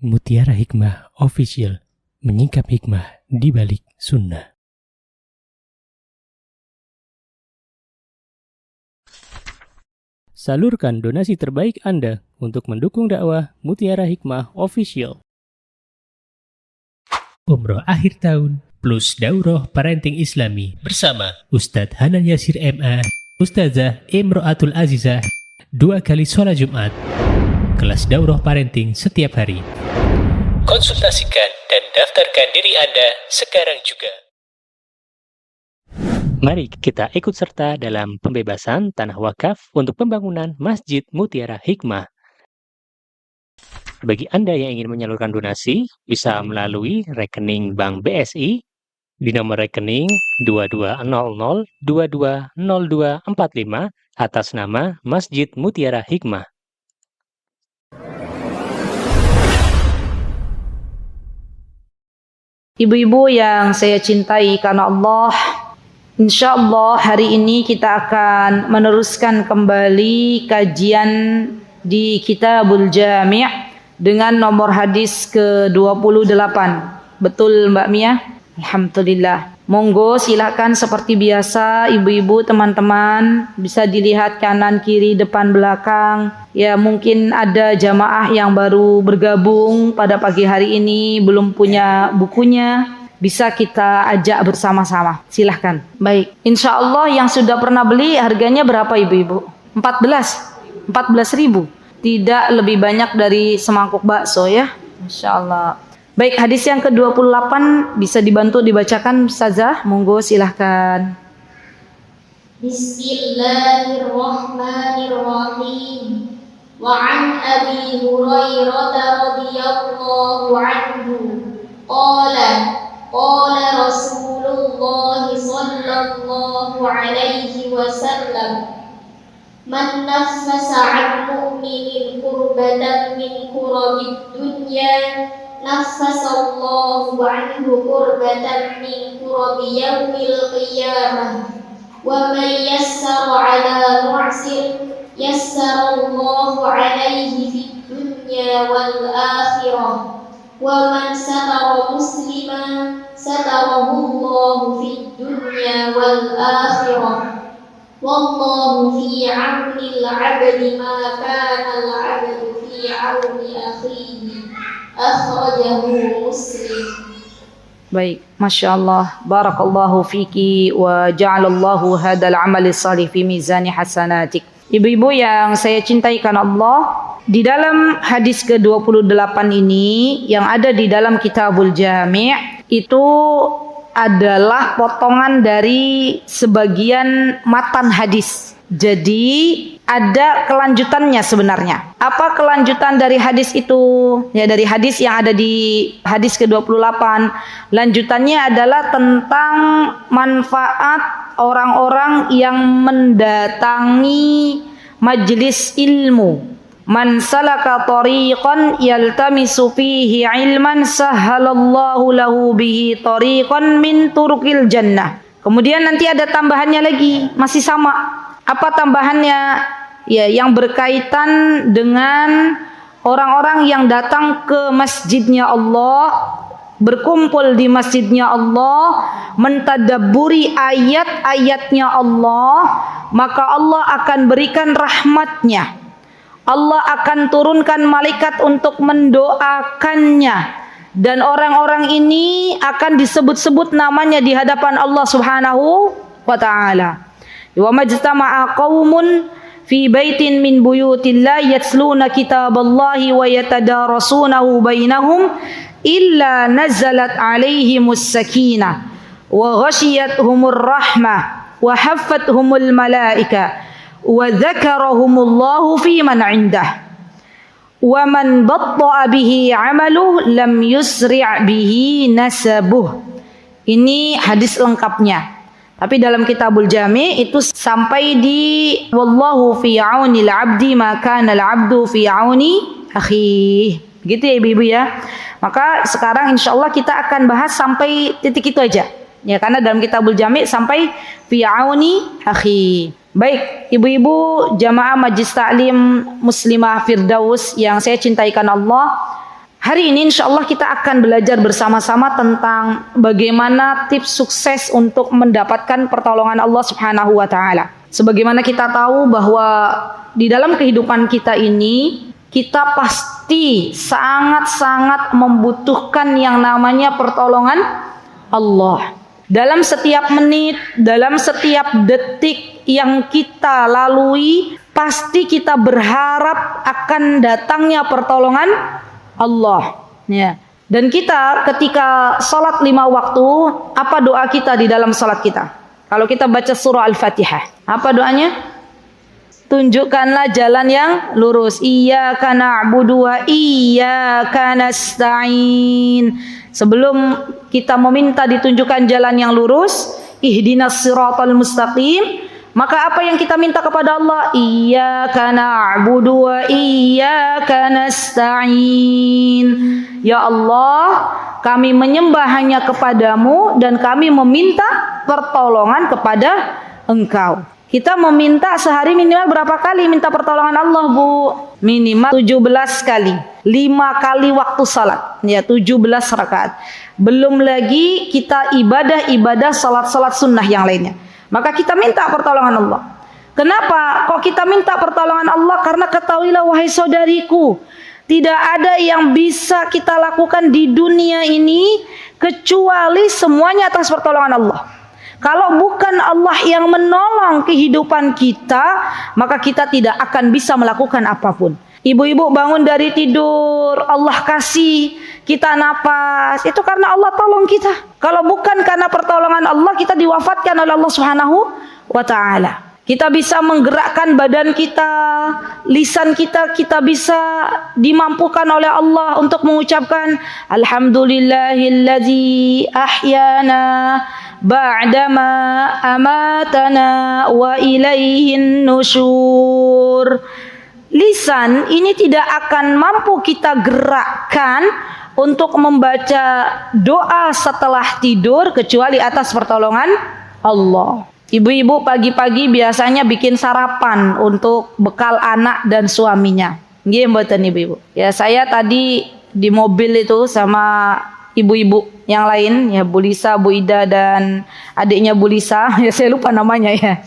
Mutiara Hikmah Official, menyingkap hikmah di balik sunnah. Salurkan donasi terbaik Anda untuk mendukung dakwah Mutiara Hikmah Official. Umroh akhir tahun plus Daurah Parenting Islami bersama Ustadz Hanan Yasir MA, Ustazah Imro'atul Azizah, 2 kali sholat Jumat. Kelas Daurah Parenting setiap hari. Konsultasikan dan daftarkan diri Anda sekarang juga. Mari kita ikut serta dalam pembebasan tanah wakaf untuk pembangunan Masjid Mutiara Hikmah. Bagi Anda yang ingin menyalurkan donasi, bisa melalui rekening Bank BSI di nomor rekening 2200220245 atas nama Masjid Mutiara Hikmah. Ibu-ibu yang saya cintai karena Allah, insya Allah hari ini kita akan meneruskan kembali kajian di Kitabul Jami' dengan nomor hadis ke-28. Betul Mbak Mia? Alhamdulillah. Monggo silakan seperti biasa ibu-ibu teman-teman bisa dilihat kanan kiri depan belakang. Ya mungkin ada jamaah yang baru bergabung pada pagi hari ini belum punya bukunya, bisa kita ajak bersama-sama. Silahkan. Baik. Insya Allah yang sudah pernah beli harganya berapa ibu-ibu? 14.000. Tidak lebih banyak dari semangkuk bakso ya. Insya Allah. Baik, hadis yang ke-28 bisa dibantu dibacakan Ustazah, monggo silahkan. Bismillahirrahmanirrahim. Wa an Abi Hurairah radhiyallahu anhu qala Rasulullah sallallahu alaihi wasallam man nafasa 'an mu'minin kurbatan min kurabid dunya naffasallahu anhu kurbatan min kurabi yaumil qiyamah wa man yassara ala mu'sir yassarallahu alaihi fid dunya wal akhirah wa man satara musliman satarahullahu fid dunya wal akhirah wallahu fi 'aunil 'abdi ma kana al 'abdu fi 'auni akhihi. Akhrajahu Muslim. Baik, Masya Allah, barakallahu fiki wa ja'alallahu hadal amali salih fi mizani hasanatik. Ibu-ibu yang saya cintai karena Allah, di dalam hadis ke-28 ini yang ada di dalam Kitabul Jami' itu adalah potongan dari sebagian matan hadis. Jadi ada kelanjutannya sebenarnya. Apa kelanjutan dari hadis itu? Ya, dari hadis yang ada di hadis ke-28. Lanjutannya adalah tentang manfaat orang-orang yang mendatangi majelis ilmu. Man salaka tariqan yaltamisu fihi ilman sahhalallahu lahu bihi tariqan min turuqil jannah. Kemudian nanti ada tambahannya lagi, masih sama. Apa tambahannya? Ya, yang berkaitan dengan orang-orang yang datang ke masjidnya Allah, berkumpul di masjidnya Allah, mentadabburi ayat-ayatnya Allah, maka Allah akan berikan rahmatnya. Allah akan turunkan malaikat untuk mendoakannya. Dan orang-orang ini akan disebut-sebut namanya di hadapan Allah Subhanahu wa ta'ala. Wa majtama'a qaumun fi baitin min buyutillah yatsluna kitaballahi wa yatadarasunahu bainahum illa nazalat alaihimus sakinah wa ghashiyatuhumur rahmah wa haffathumul malaika wa dzakarahumullahu fi man 'indah wa man batta'a bihi 'amaluhu lam yusri' bihi nasabuh. Ini hadis lengkapnya. Tapi dalam Kitabul Jami' itu sampai di wallahu fi 'aunil 'abdi ma kana al-'abdu fi 'auni akhi. Begitu ya ibu-ibu ya. Maka sekarang insyaallah kita akan bahas sampai titik itu aja. Ya, karena dalam Kitabul Jami' sampai fi 'auni akhi. Baik, ibu-ibu jamaah Majlis Ta'lim Muslimah Firdaus yang saya cintai karena Allah, Hari ini insya Allah kita akan belajar bersama-sama tentang bagaimana tips sukses untuk mendapatkan pertolongan Allah Subhanahu wa Ta'ala. Sebagaimana kita tahu bahwa di dalam kehidupan kita ini, kita pasti sangat-sangat membutuhkan yang namanya pertolongan Allah. Dalam setiap menit, dalam setiap detik yang kita lalui, pasti kita berharap akan datangnya pertolongan Allah. Ya. Dan kita ketika salat 5 waktu, apa doa kita di dalam salat kita? Kalau kita baca surah Al-Fatihah, apa doanya? Tunjukkanlah jalan yang lurus. Iyyaka na'budu wa iyyaka nasta'in. Sebelum kita meminta ditunjukkan jalan yang lurus, ihdinas siratal mustaqim, maka apa yang kita minta kepada Allah? Iyyaka na'budu wa iyyaka nasta'in. Ya Allah, kami menyembah hanya kepadamu dan kami meminta pertolongan kepada Engkau. Kita meminta sehari minimal berapa kali minta pertolongan Allah, Bu? Minimal 17 kali. 5 kali waktu salat. Ya, 17 rakaat. Belum lagi kita ibadah-ibadah salat-salat sunnah yang lainnya. Maka kita minta pertolongan Allah. Kenapa kok kita minta pertolongan Allah? Karena ketahuilah wahai saudariku, tidak ada yang bisa kita lakukan di dunia ini kecuali semuanya atas pertolongan Allah. Kalau bukan Allah yang menolong kehidupan kita, maka kita tidak akan bisa melakukan apapun. Ibu-ibu bangun dari tidur, Allah kasih kita napas, itu karena Allah tolong kita. Kalau bukan karena pertolongan Allah, kita diwafatkan oleh Allah Subhanahu wa Ta'ala. Kita bisa menggerakkan badan kita, lisan kita bisa dimampukan oleh Allah untuk mengucapkan Alhamdulillahilladzi ahyana ba'dama amatana wa ilaihin nusyur. Lisan ini tidak akan mampu kita gerakkan untuk membaca doa setelah tidur kecuali atas pertolongan Allah. Ibu-ibu pagi-pagi biasanya bikin sarapan untuk bekal anak dan suaminya. Nggih mboten ibu-ibu. Ya, saya tadi di mobil itu sama ibu-ibu yang lain, ya Bu Lisa, Bu Ida dan adiknya Bu Lisa, ya saya lupa namanya ya.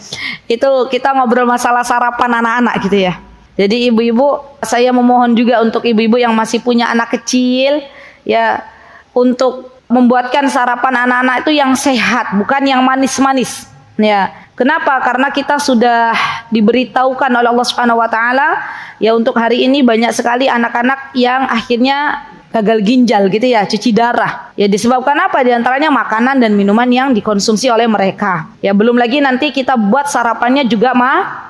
Itu kita ngobrol masalah sarapan anak-anak gitu ya. Jadi ibu-ibu, saya memohon juga untuk ibu-ibu yang masih punya anak kecil, ya, untuk membuatkan sarapan anak-anak itu yang sehat, bukan yang manis-manis. Ya, kenapa? Karena kita sudah diberitahukan oleh Allah Subhanahu wa Ta'ala, ya, untuk hari ini banyak sekali anak-anak yang akhirnya gagal ginjal gitu ya, cuci darah. Ya, disebabkan apa? Di antaranya makanan dan minuman yang dikonsumsi oleh mereka. Ya, belum lagi nanti kita buat sarapannya juga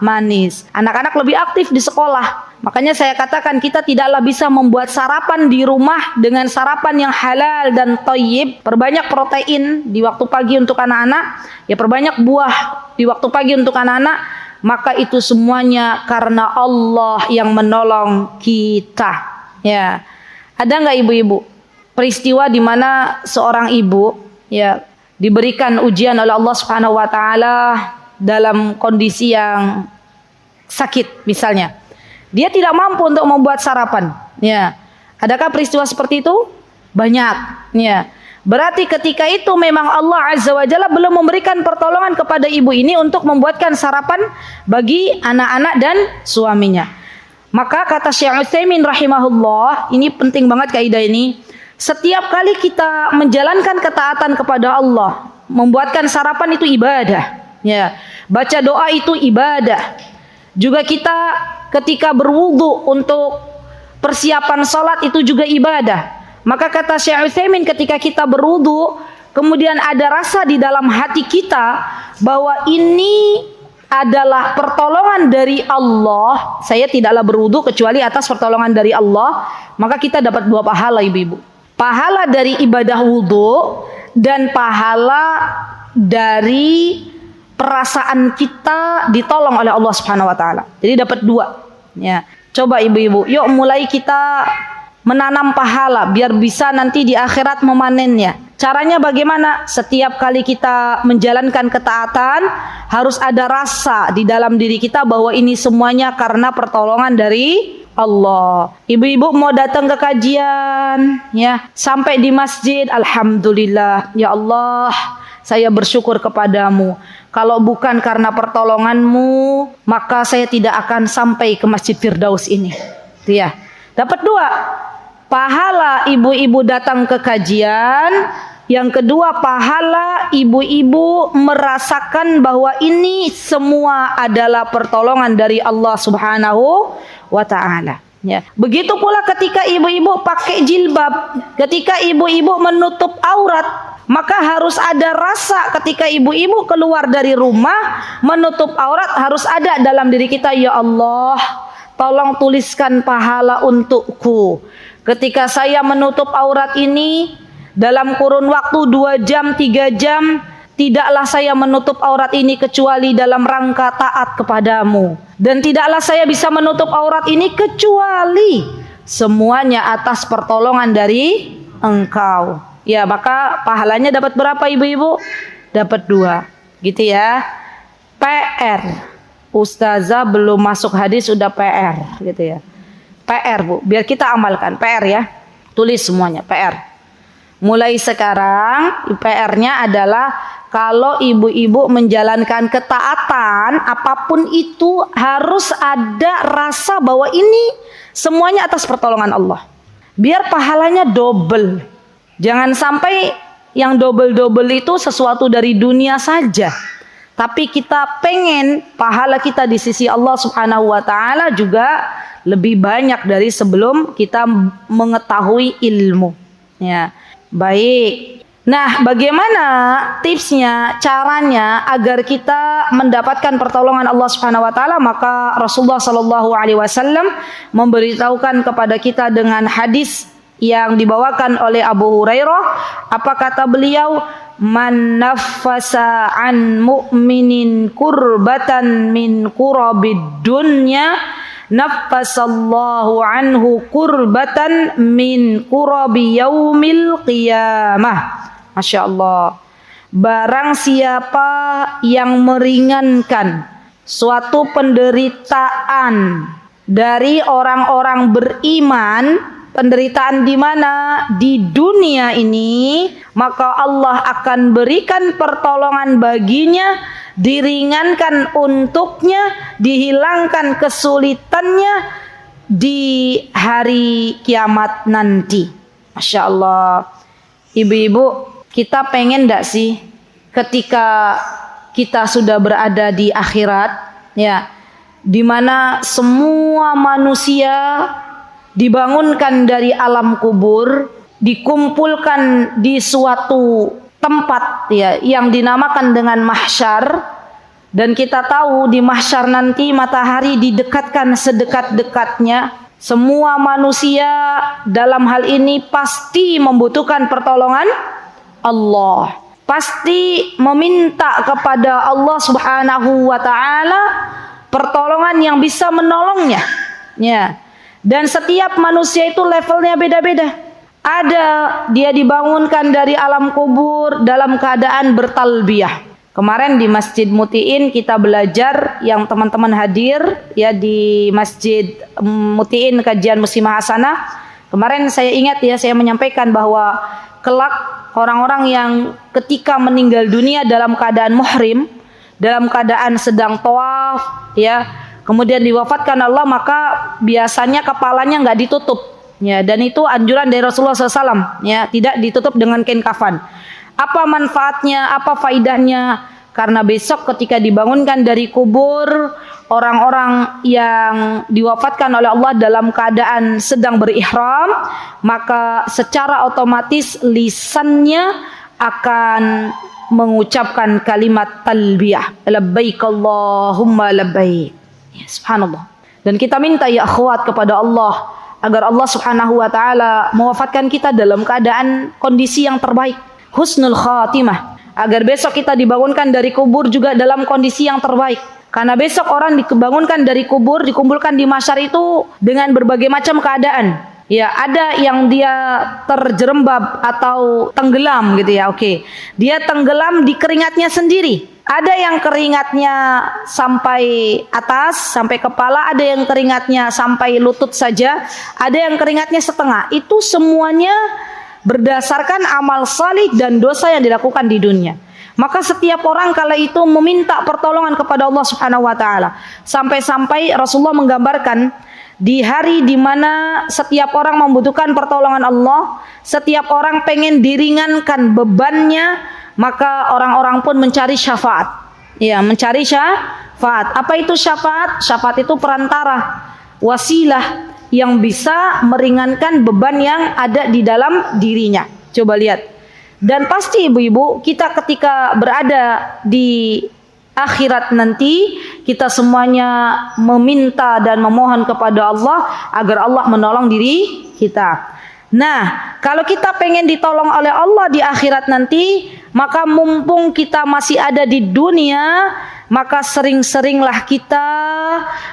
manis. Anak-anak lebih aktif di sekolah. Makanya saya katakan kita tidaklah bisa membuat sarapan di rumah dengan sarapan yang halal dan thayyib. Perbanyak protein di waktu pagi untuk anak-anak, ya, perbanyak buah di waktu pagi untuk anak-anak. Maka itu semuanya karena Allah yang menolong kita. Ya. Ada nggak ibu-ibu peristiwa di mana seorang ibu, ya, diberikan ujian oleh Allah Subhanahu wa Ta'ala dalam kondisi yang sakit misalnya. Dia tidak mampu untuk membuat sarapan, ya. Adakah peristiwa seperti itu? Banyak, ya. Berarti ketika itu memang Allah Azza wa Jalla belum memberikan pertolongan kepada ibu ini untuk membuatkan sarapan bagi anak-anak dan suaminya. Maka kata Syekh Utsaimin rahimahullah, ini penting banget kaidah ini. Setiap kali kita menjalankan ketaatan kepada Allah, membuatkan sarapan itu ibadah, ya. Baca doa itu ibadah. Juga kita ketika berwudu untuk persiapan salat itu juga ibadah. Maka kata Syekh Utsaimin, ketika kita berwudu, kemudian ada rasa di dalam hati kita bahwa ini adalah pertolongan dari Allah, saya tidaklah berwudu kecuali atas pertolongan dari Allah, maka kita dapat 2 pahala ibu-ibu. Pahala dari ibadah wudu dan pahala dari perasaan kita ditolong oleh Allah Subhanahu wa Ta'ala. Jadi dapat 2. Ya. Coba ibu-ibu, yuk mulai kita menanam pahala biar bisa nanti di akhirat memanennya. Caranya bagaimana? Setiap kali kita menjalankan ketaatan, harus ada rasa di dalam diri kita bahwa ini semuanya karena pertolongan dari Allah. Ibu-ibu mau datang ke kajian, ya, sampai di masjid, alhamdulillah, ya Allah, saya bersyukur kepadamu. Kalau bukan karena pertolonganmu, maka saya tidak akan sampai ke Masjid Firdaus ini. Ya. Dapat 2. Pahala ibu-ibu datang ke kajian. Yang kedua, pahala ibu-ibu merasakan bahwa ini semua adalah pertolongan dari Allah Subhanahu wa ta'ala. Ya. Begitu pula ketika ibu-ibu pakai jilbab, ketika ibu-ibu menutup aurat, maka harus ada rasa ketika ibu-ibu keluar dari rumah menutup aurat, harus ada dalam diri kita, ya Allah, tolong tuliskan pahala untukku. Ketika saya menutup aurat ini dalam kurun waktu 2 jam, 3 jam, tidaklah saya menutup aurat ini kecuali dalam rangka taat kepadamu. Dan tidaklah saya bisa menutup aurat ini kecuali semuanya atas pertolongan dari Engkau. Ya, maka pahalanya dapat berapa ibu-ibu? Dapat 2. Gitu ya. PR. Ustazah belum masuk hadis udah PR. Gitu ya. PR, Bu. Biar kita amalkan. PR ya. Tulis semuanya. PR. Mulai sekarang PR-nya adalah kalau ibu-ibu menjalankan ketaatan apapun itu harus ada rasa bahwa ini semuanya atas pertolongan Allah. Biar pahalanya double. Jangan sampai yang double-double itu sesuatu dari dunia saja. Tapi kita pengen pahala kita di sisi Allah Subhanahu wa ta'ala juga lebih banyak dari sebelum kita mengetahui ilmu. Ya. Baik. Nah, bagaimana tipsnya, caranya agar kita mendapatkan pertolongan Allah Subhanahu wa taala? Maka Rasulullah sallallahu alaihi wasallam memberitahukan kepada kita dengan hadis yang dibawakan oleh Abu Hurairah. Apa kata beliau? Man naffasa an mu'minin kurbatan min kurabid dunya naffasallahu anhu kurbatan min kurabi yaumil qiyamah. Masya Allah. Barang siapa yang meringankan suatu penderitaan dari orang-orang beriman, penderitaan di mana? Di dunia ini, maka Allah akan berikan pertolongan baginya, diringankan untuknya, dihilangkan kesulitannya di hari kiamat nanti. Masya Allah. Ibu-ibu, kita pengen enggak sih ketika kita sudah berada di akhirat, ya, di mana semua manusia dibangunkan dari alam kubur, dikumpulkan di suatu tempat, ya, yang dinamakan dengan mahsyar. Dan kita tahu di mahsyar nanti matahari didekatkan sedekat-dekatnya. Semua manusia dalam hal ini pasti membutuhkan pertolongan Allah, pasti meminta kepada Allah Subhanahu wa ta'ala pertolongan yang bisa menolongnya, ya. Dan setiap manusia itu levelnya beda-beda. Ada dia dibangunkan dari alam kubur dalam keadaan bertalbiyah. Kemarin di Masjid Mutiin kita belajar, yang teman-teman hadir ya di Masjid Mutiin kajian Muslimah Hasanah. Kemarin saya ingat ya, saya menyampaikan bahwa kelak orang-orang yang ketika meninggal dunia dalam keadaan muhrim, dalam keadaan sedang tawaf, ya, kemudian diwafatkan Allah, maka biasanya kepalanya nggak ditutup, ya, dan itu anjuran dari Rasulullah SAW, ya, tidak ditutup dengan kain kafan. Apa manfaatnya, apa faidahnya? Karena besok ketika dibangunkan dari kubur, orang-orang yang diwafatkan oleh Allah dalam keadaan sedang berihram, maka secara otomatis lisannya akan mengucapkan kalimat talbiyah, labbaik Allahumma labbaik. Ya, subhanallah. Dan kita minta ya akhwat kepada Allah agar Allah Subhanahu wa ta'ala mewafatkan kita dalam keadaan kondisi yang terbaik, husnul khatimah, agar besok kita dibangunkan dari kubur juga dalam kondisi yang terbaik. Karena besok orang dibangunkan dari kubur, dikumpulkan di mahsyar itu dengan berbagai macam keadaan. Ya, ada yang dia terjerembab atau tenggelam gitu ya, oke. Dia tenggelam di keringatnya sendiri. Ada yang keringatnya sampai atas, sampai kepala, ada yang keringatnya sampai lutut saja, ada yang keringatnya setengah. Itu semuanya berdasarkan amal salih dan dosa yang dilakukan di dunia. Maka setiap orang kala itu meminta pertolongan kepada Allah Subhanahu wa taala. Sampai-sampai Rasulullah menggambarkan di hari di mana setiap orang membutuhkan pertolongan Allah, setiap orang pengen diringankan bebannya, maka orang-orang pun mencari syafaat. Ya, mencari syafaat. Apa itu syafaat? Syafaat itu perantara, wasilah yang bisa meringankan beban yang ada di dalam dirinya. Coba lihat. Dan pasti ibu-ibu, kita ketika berada di akhirat nanti, kita semuanya meminta dan memohon kepada Allah agar Allah menolong diri kita. Nah, kalau kita pengen ditolong oleh Allah di akhirat nanti, maka mumpung kita masih ada di dunia, maka sering-seringlah kita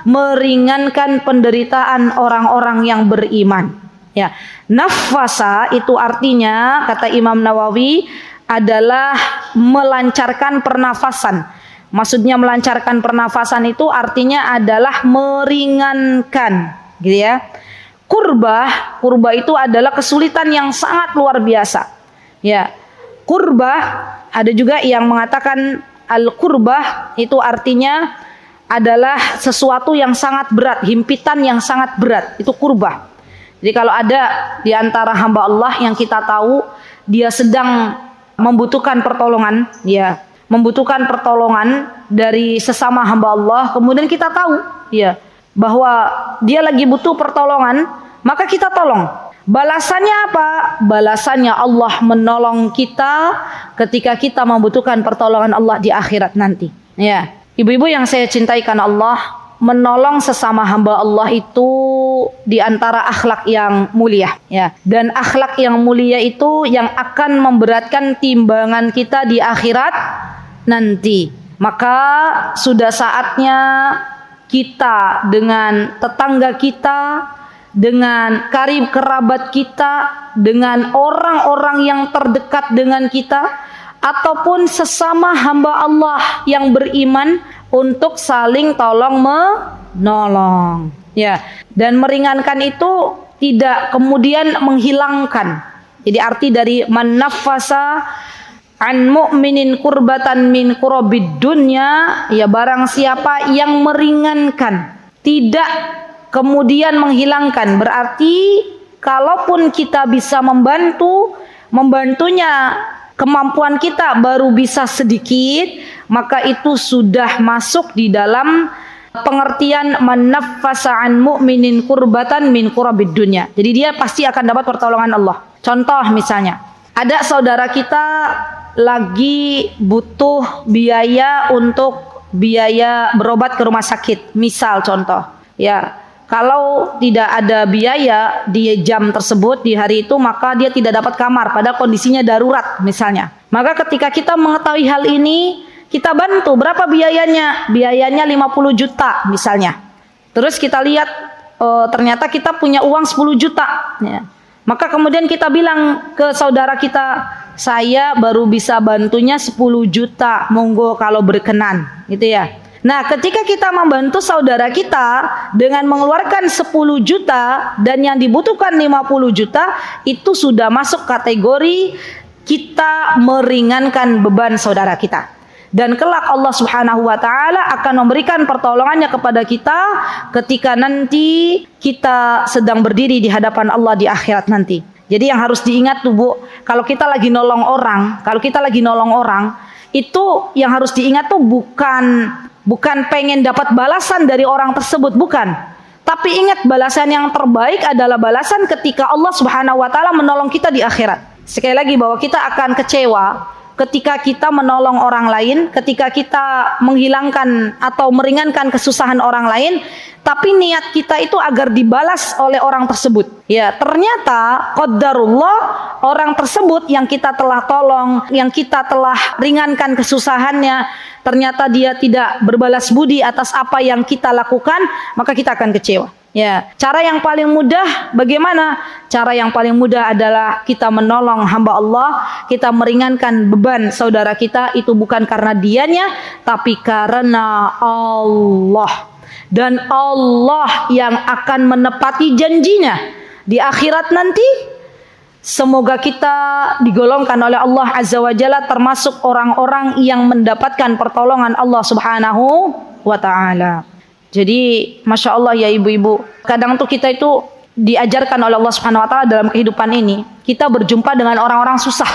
meringankan penderitaan orang-orang yang beriman. Ya, nafasa itu artinya, kata Imam Nawawi, adalah melancarkan pernafasan. Maksudnya melancarkan pernafasan itu artinya adalah meringankan, gitu ya. Kurbah itu adalah kesulitan yang sangat luar biasa. Ya, kurbah, ada juga yang mengatakan al-kurbah itu artinya adalah sesuatu yang sangat berat, himpitan yang sangat berat, itu kurbah. Jadi kalau ada di antara hamba Allah yang kita tahu dia sedang membutuhkan pertolongan, ya, membutuhkan pertolongan dari sesama hamba Allah, kemudian kita tahu, ya, bahwa dia lagi butuh pertolongan, maka kita tolong. Balasannya apa? Balasannya Allah menolong kita ketika kita membutuhkan pertolongan Allah di akhirat nanti. Ya, ibu-ibu yang saya cintai karena Allah, menolong sesama hamba Allah itu di antara akhlak yang mulia, ya. Dan akhlak yang mulia itu yang akan memberatkan timbangan kita di akhirat nanti. Maka sudah saatnya kita dengan tetangga kita, dengan karib kerabat kita, dengan orang-orang yang terdekat dengan kita, ataupun sesama hamba Allah yang beriman, untuk saling tolong menolong, ya. Dan meringankan itu tidak kemudian menghilangkan. Jadi arti dari man nafasa an mu'minin kurbatan min kurabid dunya, ya, barang siapa yang meringankan, tidak kemudian menghilangkan. Berarti kalaupun kita bisa membantunya, kemampuan kita baru bisa sedikit, maka itu sudah masuk di dalam pengertian man-naffasa an mu'minin kurbatan min kurabid dunya. Jadi dia pasti akan dapat pertolongan Allah. Contoh misalnya, ada saudara kita lagi butuh biaya untuk biaya berobat ke rumah sakit. Misal contoh, ya, kalau tidak ada biaya di jam tersebut, di hari itu, maka dia tidak dapat kamar padahal kondisinya darurat misalnya. Maka ketika kita mengetahui hal ini, kita bantu. Berapa biayanya? Biayanya 50 juta misalnya. Terus kita lihat ternyata kita punya uang 10 juta, ya. Maka kemudian kita bilang ke saudara kita, saya baru bisa bantunya 10 juta, monggo kalau berkenan, gitu ya. Nah, ketika kita membantu saudara kita dengan mengeluarkan 10 juta dan yang dibutuhkan 50 juta, itu sudah masuk kategori kita meringankan beban saudara kita. Dan kelak Allah Subhanahu wa taala akan memberikan pertolongannya kepada kita ketika nanti kita sedang berdiri di hadapan Allah di akhirat nanti. Jadi yang harus diingat tuh Bu, kalau kita lagi nolong orang, itu yang harus diingat tuh bukan pengen dapat balasan dari orang tersebut, bukan. Tapi ingat, balasan yang terbaik adalah balasan ketika Allah Subhanahu wa taala menolong kita di akhirat. Sekali lagi, bahwa kita akan kecewa ketika kita menolong orang lain, ketika kita menghilangkan atau meringankan kesusahan orang lain, tapi niat kita itu agar dibalas oleh orang tersebut. Ya, ternyata qadarullah, orang tersebut yang kita telah tolong, yang kita telah ringankan kesusahannya, ternyata dia tidak berbalas budi atas apa yang kita lakukan, maka kita akan kecewa. Ya, cara yang paling mudah bagaimana? cara yang paling mudah adalah kita menolong hamba Allah, kita meringankan beban saudara kita, itu bukan karena dianya, tapi karena Allah. Dan Allah yang akan menepati janjinya di akhirat nanti. Semoga kita digolongkan oleh Allah Azza wa Jalla termasuk orang-orang yang mendapatkan pertolongan Allah Subhanahu wa Ta'ala. Jadi Masya Allah ya ibu-ibu, kadang tuh kita itu diajarkan oleh Allah Subhanahu wa Ta'ala dalam kehidupan ini, kita berjumpa dengan orang-orang susah.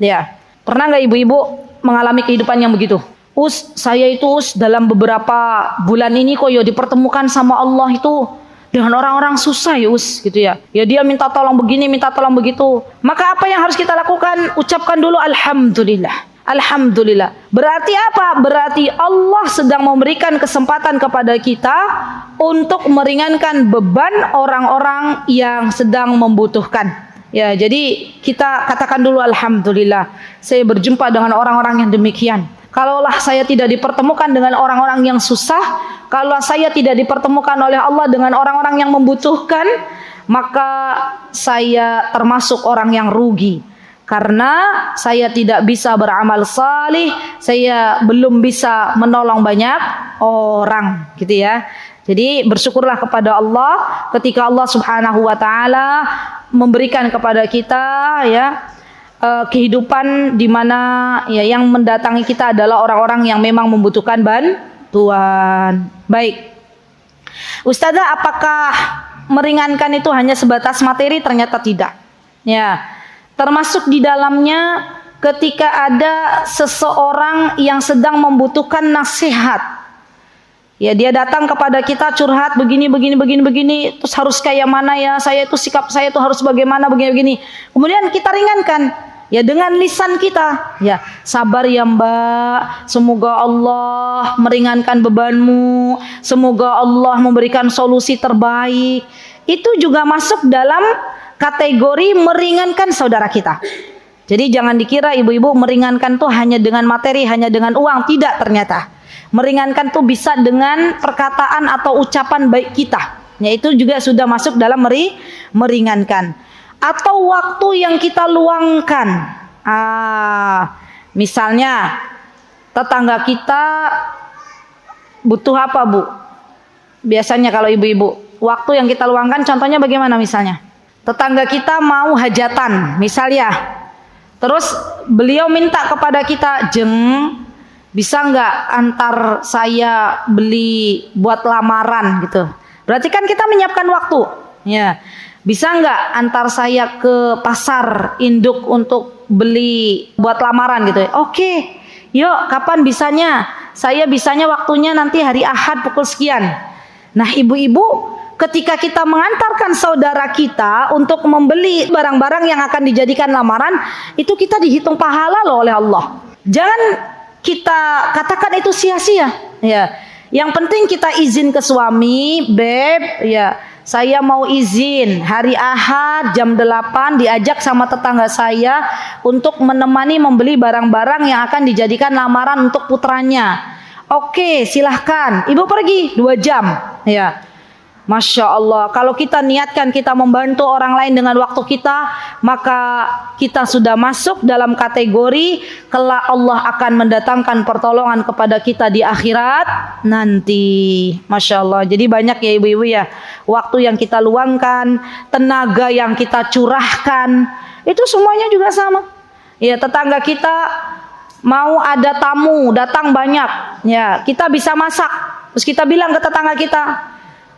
Ya, pernah nggak ibu-ibu mengalami kehidupan yang begitu? Saya itu dalam beberapa bulan ini kok ya dipertemukan sama Allah itu dengan orang-orang susah ya gitu ya. Ya dia minta tolong begini, minta tolong begitu. Maka apa yang harus kita lakukan? Ucapkan dulu Alhamdulillah. Alhamdulillah. Berarti apa? Berarti Allah sedang memberikan kesempatan kepada kita untuk meringankan beban orang-orang yang sedang membutuhkan. Ya, jadi kita katakan dulu Alhamdulillah. Saya berjumpa dengan orang-orang yang demikian. Kalaulah saya tidak dipertemukan dengan orang-orang yang susah, kalau saya tidak dipertemukan oleh Allah dengan orang-orang yang membutuhkan, maka saya termasuk orang yang rugi. Karena saya tidak bisa beramal salih, saya belum bisa menolong banyak orang, gitu ya. Jadi bersyukurlah kepada Allah ketika Allah Subhanahu wa Ta'ala memberikan kepada kita ya kehidupan di mana ya yang mendatangi kita adalah orang-orang yang memang membutuhkan bantuan. Baik. Ustazah, apakah meringankan itu hanya sebatas materi? Ternyata tidak. Ya. Termasuk di dalamnya ketika ada seseorang yang sedang membutuhkan nasihat. Ya, dia datang kepada kita curhat begini, terus harus kayak mana ya, saya itu sikap saya itu harus bagaimana, begini. Kemudian kita ringankan. Ya dengan lisan kita, ya sabar ya Mbak, semoga Allah meringankan bebanmu, semoga Allah memberikan solusi terbaik. Itu juga masuk dalam kategori meringankan saudara kita. Jadi jangan dikira ibu-ibu meringankan tuh hanya dengan materi, hanya dengan uang, tidak ternyata. Meringankan tuh bisa dengan perkataan atau ucapan baik kita. Ya itu juga sudah masuk dalam meringankan. Atau waktu yang kita luangkan. Misalnya tetangga kita butuh apa Bu? Biasanya kalau ibu-ibu, waktu yang kita luangkan contohnya bagaimana misalnya? Tetangga kita mau hajatan misalnya. Terus beliau minta kepada kita, Jeng, bisa nggak antar saya beli buat lamaran gitu. Berarti kan kita menyiapkan waktu. Ya. Bisa nggak antar saya ke pasar induk untuk beli buat lamaran gitu? Oke, yuk kapan bisanya? Saya bisanya waktunya nanti hari Ahad pukul sekian. Nah ibu-ibu, ketika kita mengantarkan saudara kita untuk membeli barang-barang yang akan dijadikan lamaran, itu kita dihitung pahala loh oleh Allah. Jangan kita katakan itu sia-sia. Ya, yang penting kita izin ke suami, Beb, ya. Saya mau izin hari Ahad jam 8 diajak sama tetangga saya untuk menemani membeli barang-barang yang akan dijadikan lamaran untuk putranya. Oke, silahkan. Ibu pergi 2 jam. Ya. Masya Allah, kalau kita niatkan kita membantu orang lain dengan waktu kita, maka kita sudah masuk dalam kategori kelak Allah akan mendatangkan pertolongan kepada kita di akhirat nanti. Masya Allah, jadi banyak ya ibu-ibu ya, waktu yang kita luangkan, tenaga yang kita curahkan, itu semuanya juga sama. Ya, tetangga kita mau ada tamu datang banyak, ya kita bisa masak, terus kita bilang ke tetangga kita,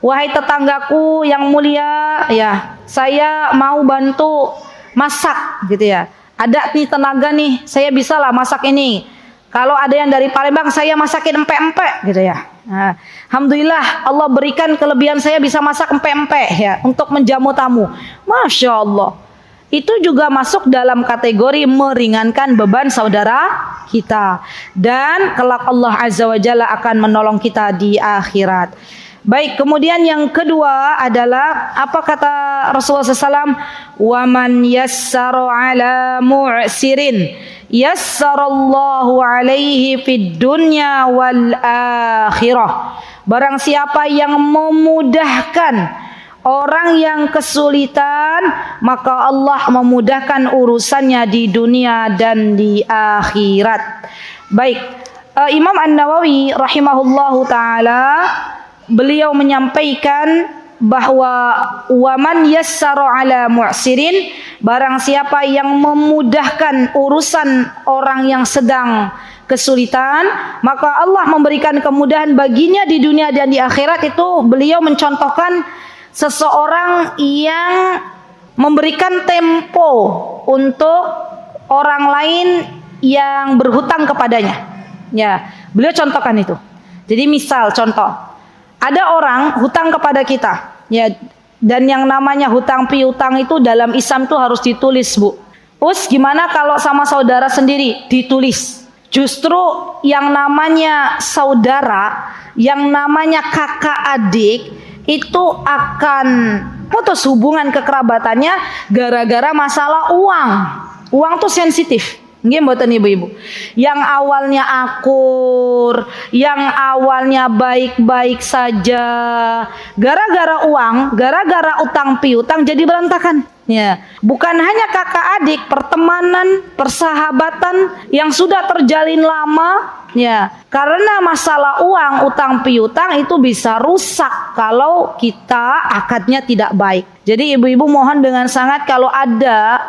wahai tetanggaku yang mulia, ya saya mau bantu masak gitu ya. Ada nih tenaga nih, saya bisa lah masak ini. Kalau ada yang dari Palembang, saya masakin empek-empek gitu ya. Nah, alhamdulillah Allah berikan kelebihan saya bisa masak empek-empek ya untuk menjamu tamu. Masya Allah. Itu juga masuk dalam kategori meringankan beban saudara kita. Dan kelak Allah Azza wa Jalla akan menolong kita di akhirat. Baik, kemudian yang kedua adalah apa kata Rasulullah SAW? Wa man yassara ala mu'sirin yassarallahu alaihi fid dunya wal akhirah. Barang siapa yang memudahkan Orang yang kesulitan, maka Allah memudahkan urusannya di dunia dan di akhirat. Baik, Imam An-Nawawi rahimahullahu taala, beliau menyampaikan bahwa waman yassara ala mu'sirin, barang siapa yang memudahkan urusan orang yang sedang kesulitan, maka Allah memberikan kemudahan baginya di dunia dan di akhirat. Itu beliau mencontohkan seseorang yang memberikan tempo untuk orang lain yang berhutang kepadanya. Ya, beliau contohkan itu. Jadi misal contoh, ada orang hutang kepada kita, ya, dan yang namanya hutang piutang itu dalam Islam itu harus ditulis, Bu. Gimana kalau sama saudara sendiri? Ditulis. Justru yang namanya saudara, yang namanya kakak adik, itu akan putus hubungan kekerabatannya gara-gara masalah uang. Uang tuh sensitif. Nggih mboten ibu-ibu. Yang awalnya akur, yang awalnya baik-baik saja, gara-gara uang, gara-gara utang piutang jadi berantakan. Ya, bukan hanya kakak adik, pertemanan, persahabatan yang sudah terjalin lama, ya, karena masalah uang, utang piutang itu bisa rusak kalau kita akadnya tidak baik. Jadi ibu-ibu mohon dengan sangat kalau ada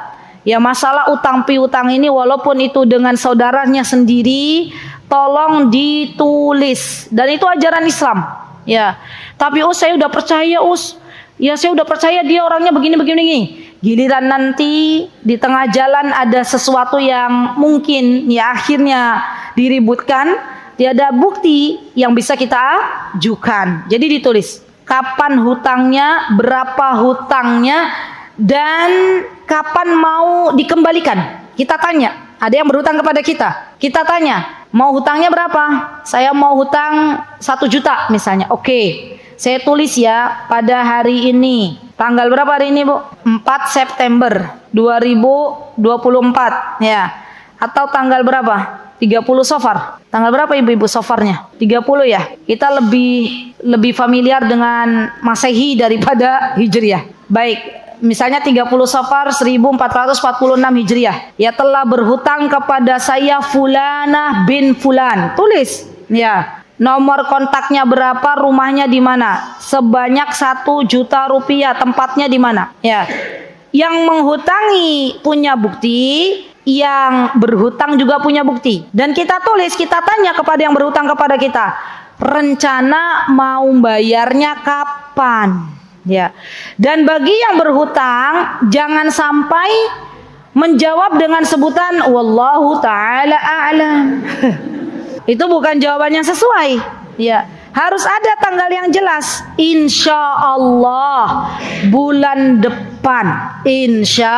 ya masalah utang piutang ini, walaupun itu dengan saudaranya sendiri, tolong ditulis. Dan itu ajaran Islam. Ya, tapi saya udah percaya ya saya udah percaya dia orangnya begini. Giliran nanti di tengah jalan ada sesuatu yang mungkin ya akhirnya diributkan, tiada bukti yang bisa kita ajukan. Jadi ditulis kapan hutangnya, berapa hutangnya, dan kapan mau dikembalikan. Kita tanya, ada yang berhutang kepada kita, kita tanya, mau hutangnya berapa? Saya mau hutang 1 juta misalnya. Oke, saya tulis ya pada hari ini. Tanggal berapa hari ini, Bu? 4 September 2024 ya. Atau tanggal berapa? 30 Safar. Tanggal berapa ibu-ibu Safarnya? 30 ya. Kita lebih familiar dengan Masehi daripada Hijriah. Baik, misalnya 30 Safar 1446 Hijriah. Ya, telah berhutang kepada saya Fulanah bin Fulan. Tulis ya. Nomor kontaknya berapa, rumahnya di mana, sebanyak 1 juta rupiah, tempatnya di mana. Ya, yang menghutangi punya bukti, yang berhutang juga punya bukti. Dan kita tulis, kita tanya kepada yang berhutang kepada kita, rencana mau bayarnya kapan. Ya, dan bagi yang berhutang jangan sampai menjawab dengan sebutan wallahu taala a'lam. Itu bukan jawaban yang sesuai. Ya, harus ada tanggal yang jelas. Insya Allah bulan depan. Insya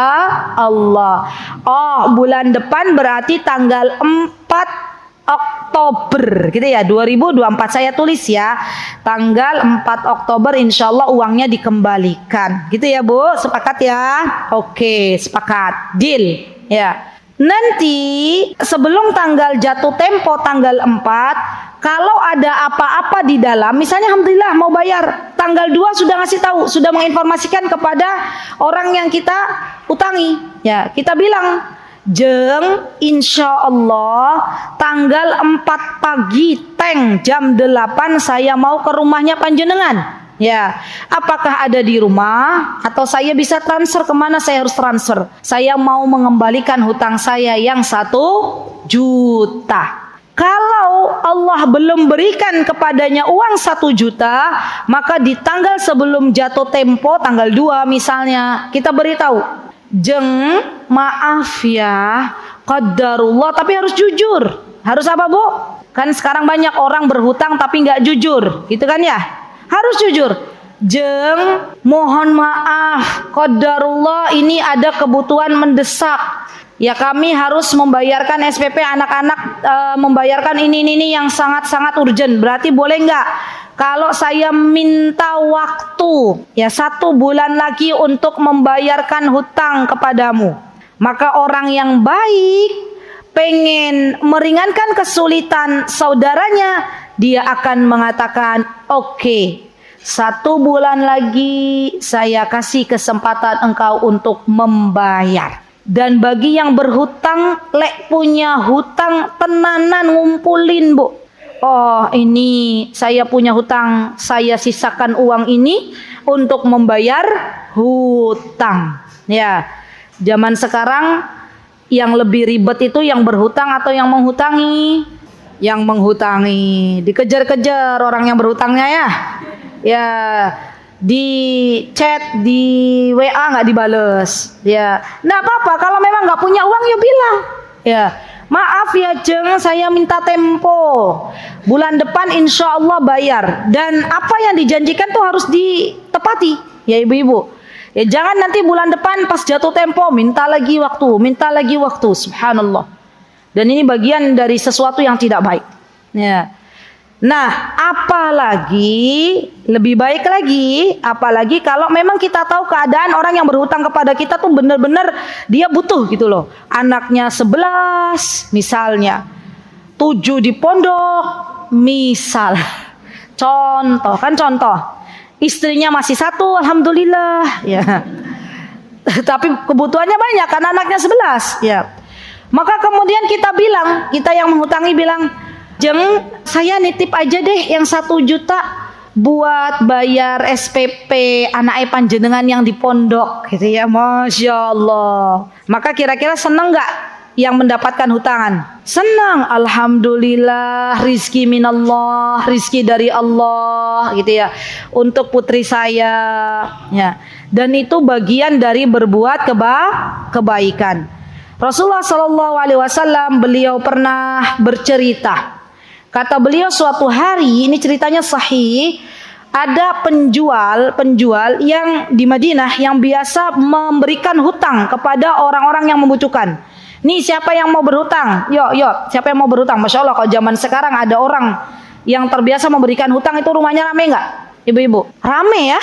Allah. Oh, bulan depan berarti tanggal 4 Oktober, gitu ya, 2024. Saya tulis ya, tanggal 4 Oktober insya Allah uangnya dikembalikan. Gitu ya, Bu, sepakat ya? Oke, sepakat. Deal. Ya. Nanti sebelum tanggal jatuh tempo tanggal 4, kalau ada apa-apa di dalam, misalnya alhamdulillah mau bayar, tanggal 2 sudah ngasih tahu, sudah menginformasikan kepada orang yang kita utangi. Ya, kita bilang, jeng insya Allah tanggal 4 pagi teng jam 8 saya mau ke rumahnya panjenengan. Ya, apakah ada di rumah atau saya bisa transfer kemana saya harus transfer? Saya mau mengembalikan hutang saya yang 1 juta. Kalau Allah belum berikan kepadanya uang 1 juta, maka di tanggal sebelum jatuh tempo, tanggal 2 misalnya, kita beritahu, jeng maaf ya, qadarullah, tapi harus jujur. Harus apa, Bu? Kan sekarang banyak orang berhutang tapi nggak jujur, gitu kan ya? Harus jujur. Jeng, mohon maaf, qadarullah ini ada kebutuhan mendesak. Ya, kami harus membayarkan SPP anak-anak, membayarkan ini yang sangat-sangat urgent. Berarti boleh nggak kalau saya minta waktu ya 1 bulan lagi untuk membayarkan hutang kepadamu? Maka orang yang baik pengen meringankan kesulitan saudaranya, dia akan mengatakan, oke, 1 bulan lagi saya kasih kesempatan engkau untuk membayar. Dan bagi yang berhutang, lek punya hutang tenanan ngumpulin bu. Oh ini saya punya hutang, saya sisakan uang ini untuk membayar hutang. Ya, zaman sekarang yang lebih ribet itu yang berhutang atau yang menghutangi? Yang menghutangi, dikejar-kejar orang yang berhutangnya ya. Ya, di chat, di WA nggak dibales. Ya, nggak apa-apa. Kalau memang nggak punya uang, ya bilang. Ya, maaf ya Jeng, saya minta tempo. Bulan depan insya Allah bayar. Dan apa yang dijanjikan tuh harus ditepati. Ya ibu-ibu. Ya jangan nanti bulan depan pas jatuh tempo minta lagi waktu. Subhanallah. Dan ini bagian dari sesuatu yang tidak baik. Ya. Nah, lebih baik lagi, apalagi kalau memang kita tahu keadaan orang yang berhutang kepada kita tuh benar-benar dia butuh gitu loh. Anaknya 11 misalnya, 7 di pondok misal. Contoh. Istrinya masih 1, alhamdulillah ya. Tapi kebutuhannya banyak kan anaknya 11 ya. Maka kemudian kita yang menghutangi bilang, Jeng, saya nitip aja deh yang 1 juta buat bayar SPP anak panjenengan yang di pondok gitu ya. Masya Allah. Maka kira-kira senang gak yang mendapatkan hutangan? Senang, alhamdulillah, rizki minallah, rizki dari Allah gitu ya, untuk putri saya ya. Dan itu bagian dari berbuat kebaikan. Rasulullah SAW beliau pernah bercerita. Kata beliau suatu hari, ini ceritanya sahih, ada penjual yang di Madinah yang biasa memberikan hutang kepada orang-orang yang membutuhkan. Nih siapa yang mau berhutang? Yuk, siapa yang mau berhutang? Masya Allah, kalau zaman sekarang ada orang yang terbiasa memberikan hutang itu rumahnya rame nggak? Ibu-ibu, rame ya.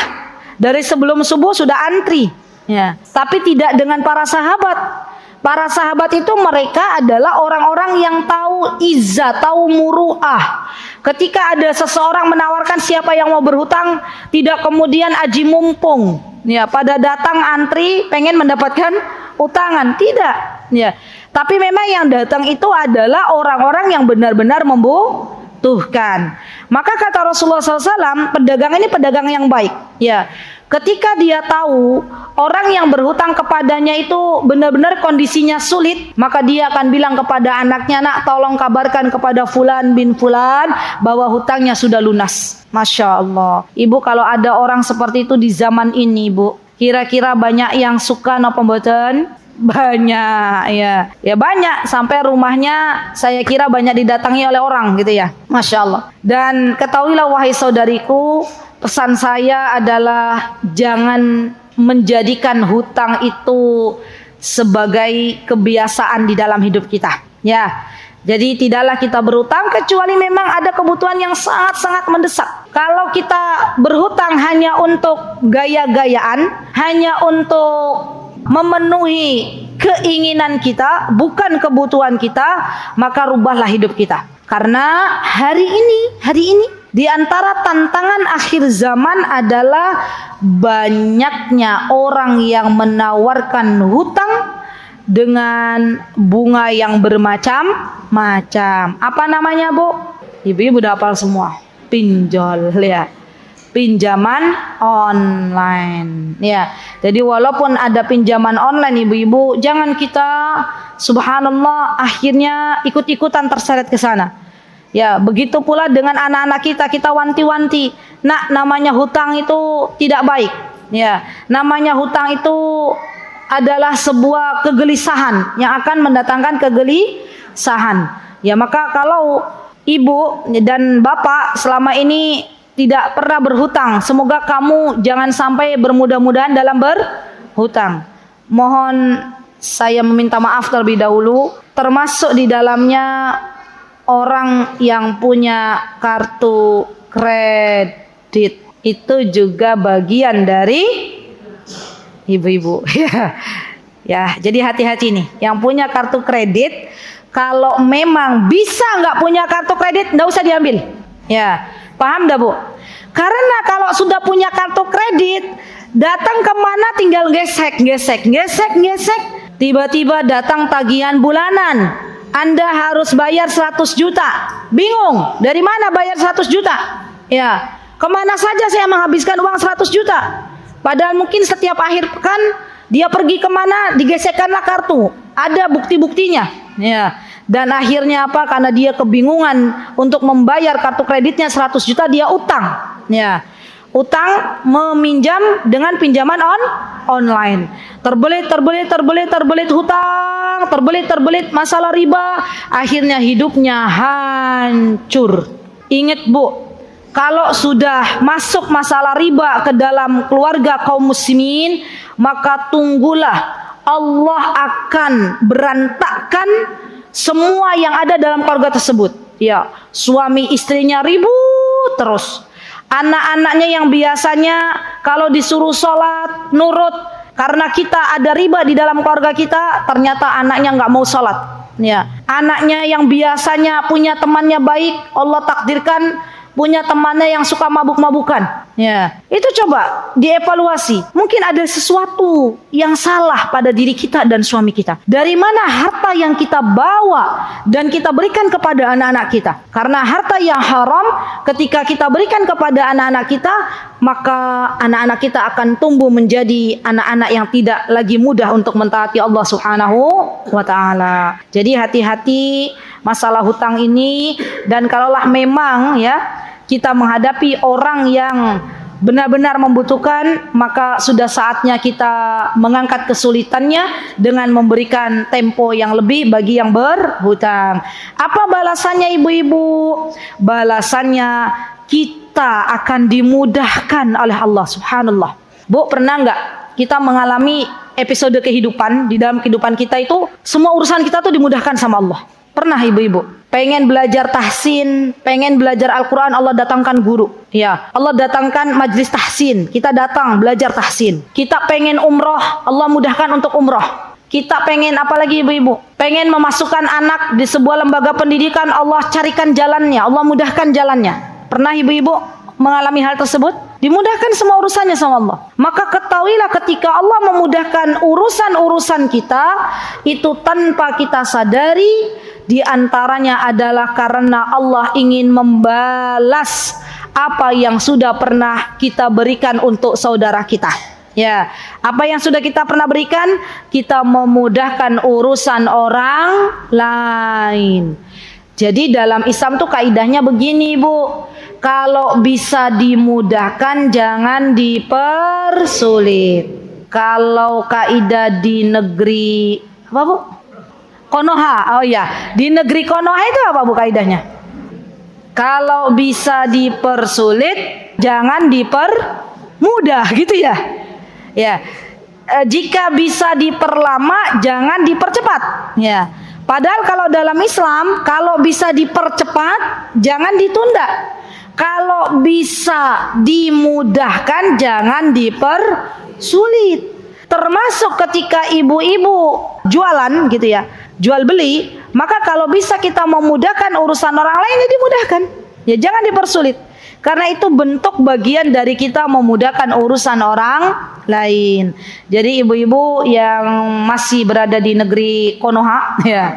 Dari sebelum subuh sudah antri. Ya. Tapi tidak dengan para sahabat. Para sahabat itu mereka adalah orang-orang yang tahu izzah, tahu muru'ah. Ketika ada seseorang menawarkan siapa yang mau berhutang, tidak kemudian aji mumpung. Ya, pada datang antri pengen mendapatkan utangan, tidak. Ya, tapi memang yang datang itu adalah orang-orang yang benar-benar membutuhkan. Maka kata Rasulullah SAW, pedagang ini pedagang yang baik. Ya. Ketika dia tahu orang yang berhutang kepadanya itu benar-benar kondisinya sulit, maka dia akan bilang kepada anaknya, nak tolong kabarkan kepada Fulan bin Fulan bahwa hutangnya sudah lunas. Masya Allah. Ibu, kalau ada orang seperti itu di zaman ini, Bu, kira-kira banyak yang suka napa mboten? Banyak ya. Ya banyak, sampai rumahnya saya kira banyak didatangi oleh orang gitu ya. Masya Allah. Dan ketahuilah wahai saudariku, pesan saya adalah jangan menjadikan hutang itu sebagai kebiasaan di dalam hidup kita. Ya, jadi tidaklah kita berhutang kecuali memang ada kebutuhan yang sangat-sangat mendesak. Kalau kita berhutang hanya untuk gaya-gayaan, hanya untuk memenuhi keinginan kita, bukan kebutuhan kita, maka rubahlah hidup kita. Karena hari ini di antara tantangan akhir zaman adalah banyaknya orang yang menawarkan hutang dengan bunga yang bermacam-macam. Apa namanya, Bu? Ibu-ibu udah hafal semua. Pinjol ya. Pinjaman online ya. Jadi walaupun ada pinjaman online, ibu-ibu, jangan kita subhanallah akhirnya ikut-ikutan terseret ke sana. Ya, begitu pula dengan anak-anak kita wanti-wanti. Nah, namanya hutang itu tidak baik. Ya, namanya hutang itu adalah sebuah kegelisahan yang akan mendatangkan kegelisahan. Ya, maka kalau ibu dan bapak selama ini tidak pernah berhutang, semoga kamu jangan sampai bermudah-mudahan dalam berhutang. Mohon saya meminta maaf terlebih dahulu, termasuk di dalamnya orang yang punya kartu kredit itu juga bagian dari ibu-ibu. Ya, jadi hati-hati nih. Yang punya kartu kredit, kalau memang bisa nggak punya kartu kredit, nggak usah diambil. Ya, paham dah Bu? Karena kalau sudah punya kartu kredit, datang kemana tinggal gesek. Tiba-tiba datang tagihan bulanan. Anda harus bayar 100 juta. Bingung, dari mana bayar 100 juta? Ya, kemana saja saya menghabiskan uang 100 juta? Padahal mungkin setiap akhir pekan dia pergi kemana, digesekkanlah kartu. Ada bukti-buktinya. Ya. Dan akhirnya apa? Karena dia kebingungan untuk membayar kartu kreditnya 100 juta, dia utang. Ya. Utang meminjam dengan pinjaman online. Terbelit hutang, terbelit masalah riba, akhirnya hidupnya hancur. Ingat Bu, kalau sudah masuk masalah riba ke dalam keluarga kaum muslimin, maka tunggulah Allah akan berantakkan semua yang ada dalam keluarga tersebut. Ya, suami istrinya ribut terus. Anak-anaknya yang biasanya kalau disuruh sholat nurut, karena kita ada riba di dalam keluarga kita, ternyata anaknya nggak mau sholat. Ya, anaknya yang biasanya punya temannya baik, Allah takdirkan punya temannya yang suka mabuk-mabukan. Ya, itu coba dievaluasi. Mungkin ada sesuatu yang salah pada diri kita dan suami kita. Dari mana harta yang kita bawa dan kita berikan kepada anak-anak kita? Karena harta yang haram ketika kita berikan kepada anak-anak kita, maka anak-anak kita akan tumbuh menjadi anak-anak yang tidak lagi mudah untuk mentaati Allah Subhanahu wa taala. Jadi hati-hati masalah hutang ini, dan kalaulah memang ya kita menghadapi orang yang benar-benar membutuhkan, maka sudah saatnya kita mengangkat kesulitannya dengan memberikan tempo yang lebih bagi yang berhutang. Apa balasannya ibu-ibu? Balasannya kita akan dimudahkan oleh Allah. Subhanallah. Bu, pernah nggak kita mengalami episode kehidupan, di dalam kehidupan kita itu semua urusan kita tuh dimudahkan sama Allah? Pernah ibu-ibu? Pengen belajar tahsin, pengen belajar Al-Quran, Allah datangkan guru. Ya, Allah datangkan majlis tahsin, kita datang belajar tahsin. Kita pengen umroh, Allah mudahkan untuk umroh. Kita pengen apa lagi ibu-ibu? Pengen memasukkan anak di sebuah lembaga pendidikan, Allah carikan jalannya, Allah mudahkan jalannya. Pernah ibu-ibu mengalami hal tersebut? Dimudahkan semua urusannya sama Allah. Maka ketahuilah ketika Allah memudahkan urusan-urusan kita, itu tanpa kita sadari, di antaranya adalah karena Allah ingin membalas apa yang sudah pernah kita berikan untuk saudara kita. Ya, apa yang sudah kita pernah berikan, kita memudahkan urusan orang lain. Jadi dalam Islam tuh kaidahnya begini, Bu. Kalau bisa dimudahkan, jangan dipersulit. Kalau kaidah di negeri apa, Bu? Konoha. Oh ya, di negeri Konoha itu apa Bu kaidahnya? Kalau bisa dipersulit, jangan dipermudah, gitu ya. Ya. Jika bisa diperlama, jangan dipercepat. Ya. Padahal kalau dalam Islam, kalau bisa dipercepat, jangan ditunda. Kalau bisa dimudahkan, jangan dipersulit. Termasuk ketika ibu-ibu jualan gitu ya, jual beli, maka kalau bisa kita memudahkan urusan orang lain, ya dimudahkan. Ya jangan dipersulit. Karena itu bentuk bagian dari kita memudahkan urusan orang lain. Jadi ibu-ibu yang masih berada di negeri Konoha, ya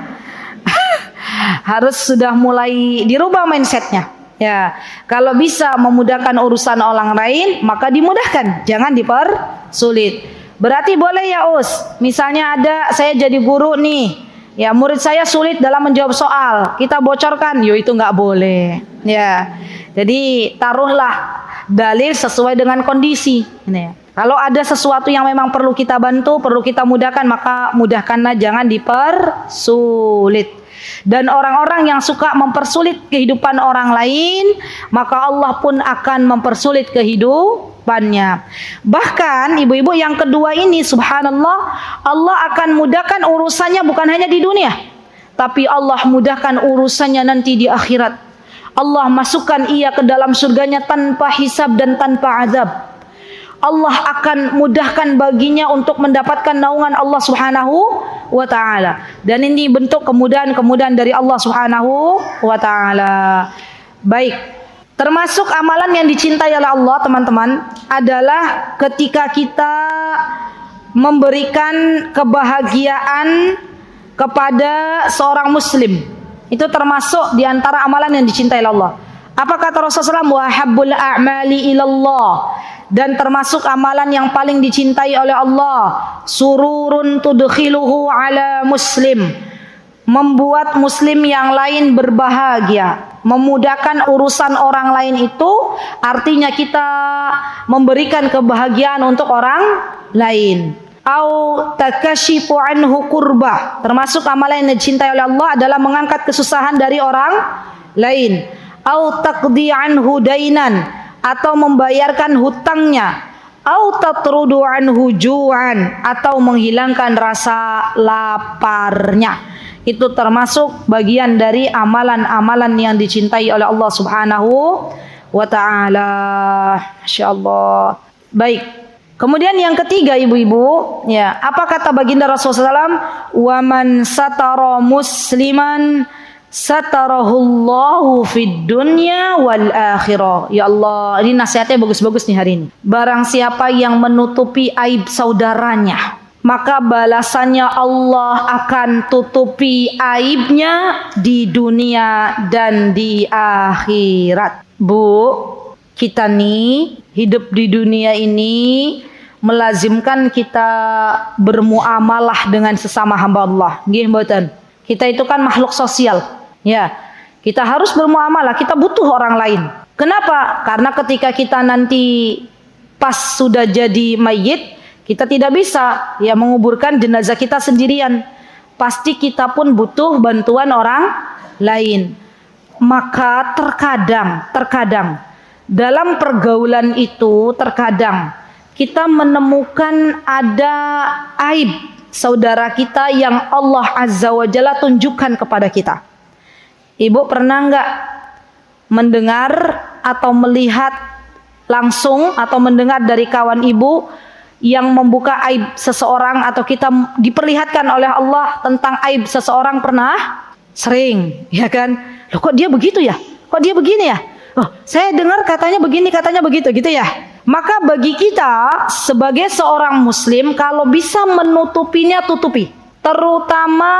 harus sudah mulai dirubah mindsetnya. Ya, kalau bisa memudahkan urusan orang lain, maka dimudahkan, jangan dipersulit. Berarti boleh ya Us, misalnya ada saya jadi guru nih, ya murid saya sulit dalam menjawab soal, kita bocorkan, yo itu nggak boleh. Ya, jadi taruhlah dalil sesuai dengan kondisi. Ini ya. Kalau ada sesuatu yang memang perlu kita bantu, perlu kita mudahkan, maka mudahkanlah, jangan dipersulit. Dan orang-orang yang suka mempersulit kehidupan orang lain, maka Allah pun akan mempersulit kehidupannya. Bahkan ibu-ibu yang kedua ini, subhanallah, Allah akan mudahkan urusannya bukan hanya di dunia, tapi Allah mudahkan urusannya nanti di akhirat. Allah masukkan ia ke dalam surganya tanpa hisab dan tanpa azab. Allah akan mudahkan baginya untuk mendapatkan naungan Allah Subhanahu wa taala. Dan ini bentuk kemudahan-kemudahan dari Allah Subhanahu wa taala. Baik. Termasuk amalan yang dicintai oleh Allah, teman-teman, adalah ketika kita memberikan kebahagiaan kepada seorang muslim. Itu termasuk di antara amalan yang dicintai oleh Allah. Apa kata Rasulullah SAW? Wa habbul a'mali ilallah. Dan termasuk amalan yang paling dicintai oleh Allah, sururun tudkhiluhu ala muslim. Membuat muslim yang lain berbahagia, memudahkan urusan orang lain, itu artinya kita memberikan kebahagiaan untuk orang lain. Au takashifu anhu kurbah. Termasuk amalan yang dicintai oleh Allah adalah mengangkat kesusahan dari orang lain. Au taqdi anhu dainan, atau membayarkan hutangnya. Au tatrudu anhu ju'an, atau menghilangkan rasa laparnya. Itu termasuk bagian dari amalan-amalan yang dicintai oleh Allah Subhanahu wa ta'ala. Masyaallah. Baik. Kemudian yang ketiga, ibu-ibu, ya, apa kata baginda Rasulullah SAW? Wa man satara musliman satarahullahu fid dunya wal akhirah. Ya Allah, ini nasihatnya bagus-bagus nih hari ini. Barang siapa yang menutupi aib saudaranya, maka balasannya Allah akan tutupi aibnya di dunia dan di akhirat. Bu, kita nih hidup di dunia ini melazimkan kita bermuamalah dengan sesama hamba Allah. Nggih mboten? Kita itu kan makhluk sosial. Ya. Kita harus bermuamalah, kita butuh orang lain. Kenapa? Karena ketika kita nanti pas sudah jadi mayit, kita tidak bisa ya menguburkan jenazah kita sendirian. Pasti kita pun butuh bantuan orang lain. Maka terkadang dalam pergaulan itu terkadang kita menemukan ada aib saudara kita yang Allah Azza wa Jalla tunjukkan kepada kita. Ibu pernah enggak mendengar atau melihat langsung atau mendengar dari kawan ibu yang membuka aib seseorang, atau kita diperlihatkan oleh Allah tentang aib seseorang? Pernah? Sering, ya kan? Loh, kok dia begitu ya? Kok dia begini ya? Oh, saya dengar katanya begini, katanya begitu, gitu ya. Maka bagi kita sebagai seorang muslim, kalau bisa menutupinya, tutupi. Terutama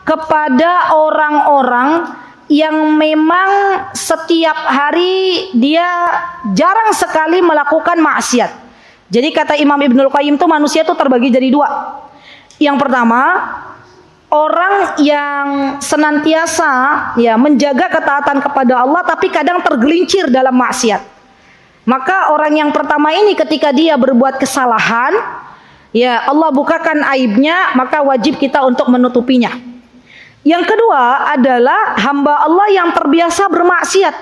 kepada orang-orang yang memang setiap hari dia jarang sekali melakukan maksiat. Jadi kata Imam Ibnul Qayyim tuh manusia tuh terbagi jadi dua. Yang pertama, orang yang senantiasa ya menjaga ketaatan kepada Allah tapi kadang tergelincir dalam maksiat. Maka orang yang pertama ini ketika dia berbuat kesalahan, ya Allah bukakan aibnya, maka wajib kita untuk menutupinya. Yang kedua adalah hamba Allah yang terbiasa bermaksiat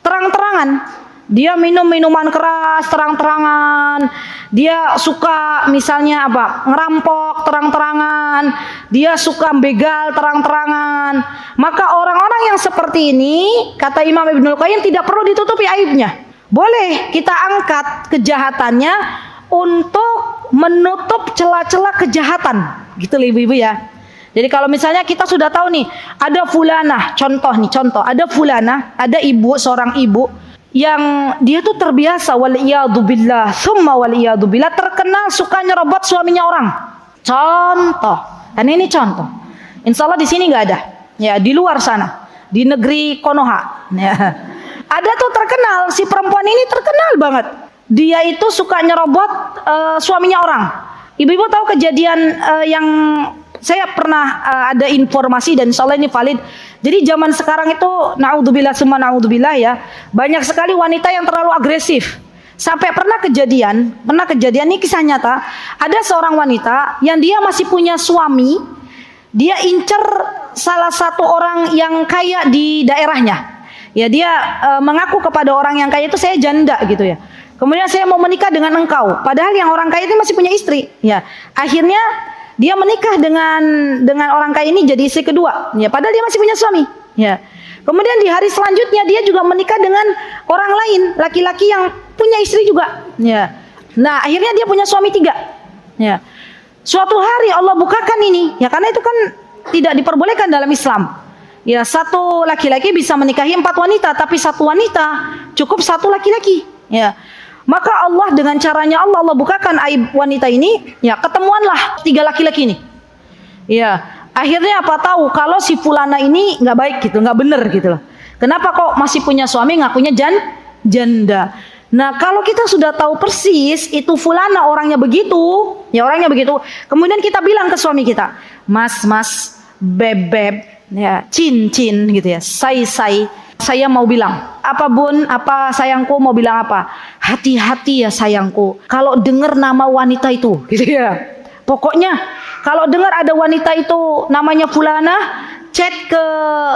terang-terangan. Dia minum minuman keras terang-terangan. Dia suka misalnya ngerampok terang-terangan. Dia suka begal terang-terangan. Maka orang-orang yang seperti ini, kata Imam Ibnul Qayyim, tidak perlu ditutupi aibnya. Boleh kita angkat kejahatannya untuk menutup celah-celah kejahatan. Gitu loh ibu-ibu ya. Jadi kalau misalnya kita sudah tahu nih, ada fulanah, contoh, ada fulanah, ada ibu, seorang ibu yang dia tuh terbiasa waliyadzubillah, summa waliyadzubillah, terkenal suka nyerobot suaminya orang. Contoh, dan ini contoh. Insya Allah di sini nggak ada, ya di luar sana, di negeri Konoha. Ya. Ada tuh terkenal, si perempuan ini terkenal banget. Dia itu suka nyerobot suaminya orang. Ibu-ibu tahu kejadian yang saya pernah ada informasi dan insya Allah ini valid. Jadi zaman sekarang itu naudzubillah summa naudzubillah ya, banyak sekali wanita yang terlalu agresif. Sampai pernah kejadian ini kisah nyata, ada seorang wanita yang dia masih punya suami, dia incer salah satu orang yang kaya di daerahnya. Ya dia mengaku kepada orang yang kaya itu, saya janda gitu ya. Kemudian saya mau menikah dengan engkau. Padahal yang orang kaya itu masih punya istri. Ya, akhirnya dia menikah dengan orang kaya ini jadi istri kedua. Ya, padahal dia masih punya suami. Ya. Kemudian di hari selanjutnya dia juga menikah dengan orang lain, laki-laki yang punya istri juga. Ya. Nah, akhirnya dia punya suami 3. Ya. Suatu hari Allah bukakan ini, ya karena itu kan tidak diperbolehkan dalam Islam. Ya, satu laki-laki bisa menikahi 4 wanita, tapi satu wanita cukup satu laki-laki. Ya. Maka Allah dengan caranya Allah bukakan aib wanita ini, ya ketemuanlah 3 laki-laki ini. Ya, akhirnya apa tahu kalau si fulana ini nggak baik gitu, nggak bener gitu loh. Kenapa kok masih punya suami ngakunya janda? Nah, kalau kita sudah tahu persis itu fulana orangnya begitu, ya orangnya begitu. Kemudian kita bilang ke suami kita, mas, beb, ya, cin gitu ya, say. Saya mau bilang, apa bun, apa sayangku, mau bilang apa? Hati-hati ya sayangku, kalau dengar nama wanita itu, gitu ya. Pokoknya kalau dengar ada wanita itu namanya fulana, chat ke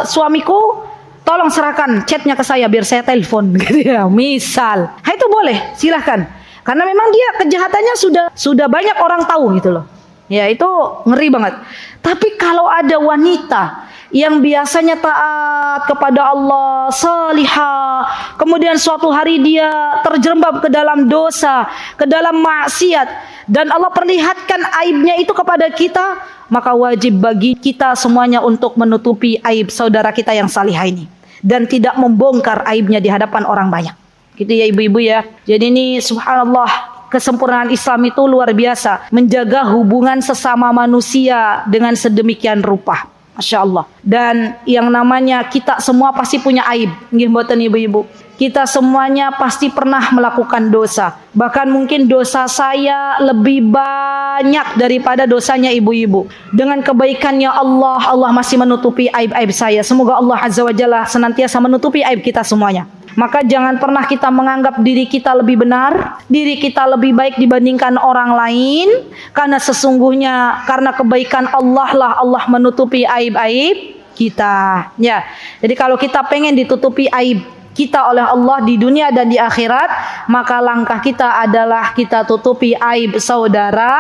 suamiku, tolong serahkan chatnya ke saya biar saya telepon, gitu ya. Misal, itu boleh, silahkan. Karena memang dia kejahatannya sudah banyak orang tahu gitu loh. Ya itu ngeri banget. Tapi kalau ada wanita yang biasanya taat kepada Allah, salihah, kemudian suatu hari dia terjerembab ke dalam dosa, ke dalam maksiat, dan Allah perlihatkan aibnya itu kepada kita, maka wajib bagi kita semuanya untuk menutupi aib saudara kita yang salihah ini dan tidak membongkar aibnya di hadapan orang banyak. Gitu ya ibu-ibu ya. Jadi ini subhanallah, kesempurnaan Islam itu luar biasa, menjaga hubungan sesama manusia dengan sedemikian rupa. Masya Allah. Dan yang namanya kita semua pasti punya aib. Nggih mboten ibu-ibu. Kita semuanya pasti pernah melakukan dosa. Bahkan mungkin dosa saya lebih banyak daripada dosanya ibu-ibu. Dengan kebaikannya Allah masih menutupi aib-aib saya. Semoga Allah Azza wa Jalla senantiasa menutupi aib kita semuanya. Maka jangan pernah kita menganggap diri kita lebih benar, diri kita lebih baik dibandingkan orang lain, karena sesungguhnya karena kebaikan Allah lah Allah menutupi aib-aib kita. Ya. Jadi kalau kita pengen ditutupi aib kita oleh Allah di dunia dan di akhirat, maka langkah kita adalah kita tutupi aib saudara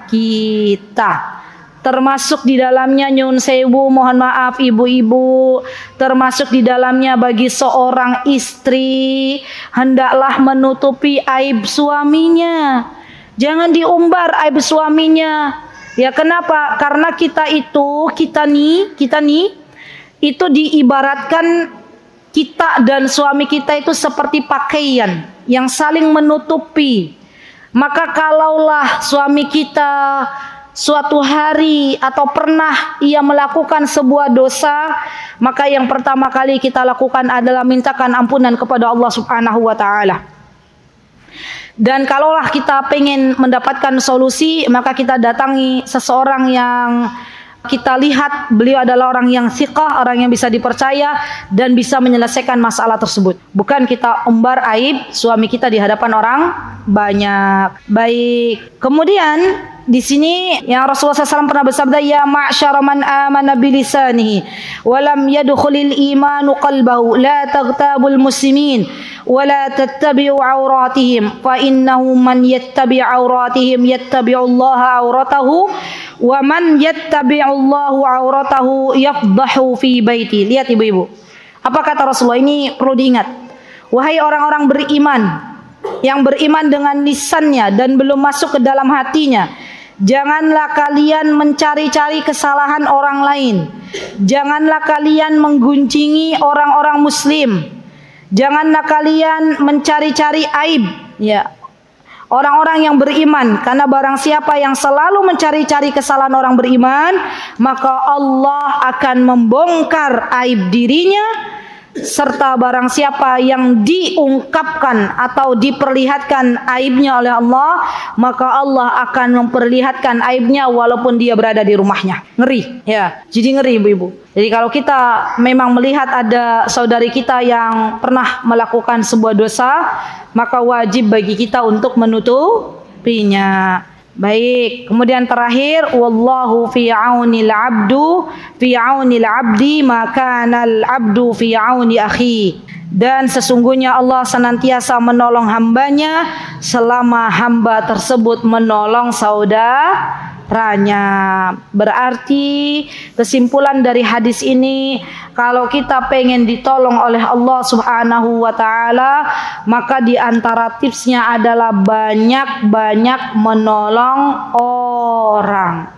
kita. Termasuk di dalamnya nyun sewu, mohon maaf ibu-ibu, termasuk di dalamnya bagi seorang istri hendaklah menutupi aib suaminya. Jangan diumbar aib suaminya. Ya kenapa? Karena kita nih itu diibaratkan kita dan suami kita itu seperti pakaian yang saling menutupi. Maka kalaulah suami kita suatu hari atau pernah ia melakukan sebuah dosa, maka yang pertama kali kita lakukan adalah mintakan ampunan kepada Allah Subhanahu wa taala. Dan kalaulah kita pengen mendapatkan solusi, maka kita datangi seseorang yang kita lihat beliau adalah orang yang thiqah, orang yang bisa dipercaya dan bisa menyelesaikan masalah tersebut. Bukan kita umbar aib suami kita di hadapan orang banyak. Baik. Kemudian di sini yang Rasulullah SAW pernah bersabda, ya ma'syara man amana bilisanihi wa lam yadkhulil imanu qalbahu la taghtabul muslimin wa la tattabi'u awratihim fa innahu man yattabi' awratihim yattabi'u Allah awratahu wa man yattabi'u Allah awratahu yafdahu fi baiti. Lihat ibu-ibu, apa kata Rasulullah, ini perlu diingat. Wahai orang-orang beriman yang beriman dengan lisannya dan belum masuk ke dalam hatinya, janganlah kalian mencari-cari kesalahan orang lain. Janganlah kalian menggunjingi orang-orang muslim. Janganlah kalian mencari-cari aib, ya, orang-orang yang beriman. Karena barang siapa yang selalu mencari-cari kesalahan orang beriman, maka Allah akan membongkar aib dirinya. Serta barang siapa yang diungkapkan atau diperlihatkan aibnya oleh Allah, maka Allah akan memperlihatkan aibnya walaupun dia berada di rumahnya. Ngeri ya, jadi ngeri ibu-ibu. Jadi kalau kita memang melihat ada saudari kita yang pernah melakukan sebuah dosa, maka wajib bagi kita untuk menutupinya. Baik, kemudian terakhir, wallahu fi aunil abdi maka nal abdu fi auni akhi. Dan sesungguhnya Allah senantiasa menolong hambanya selama hamba tersebut menolong saudaranya. Berarti kesimpulan dari hadis ini, kalau kita pengen ditolong oleh Allah Subhanahu wa taala, maka di antara tipsnya adalah banyak-banyak menolong orang.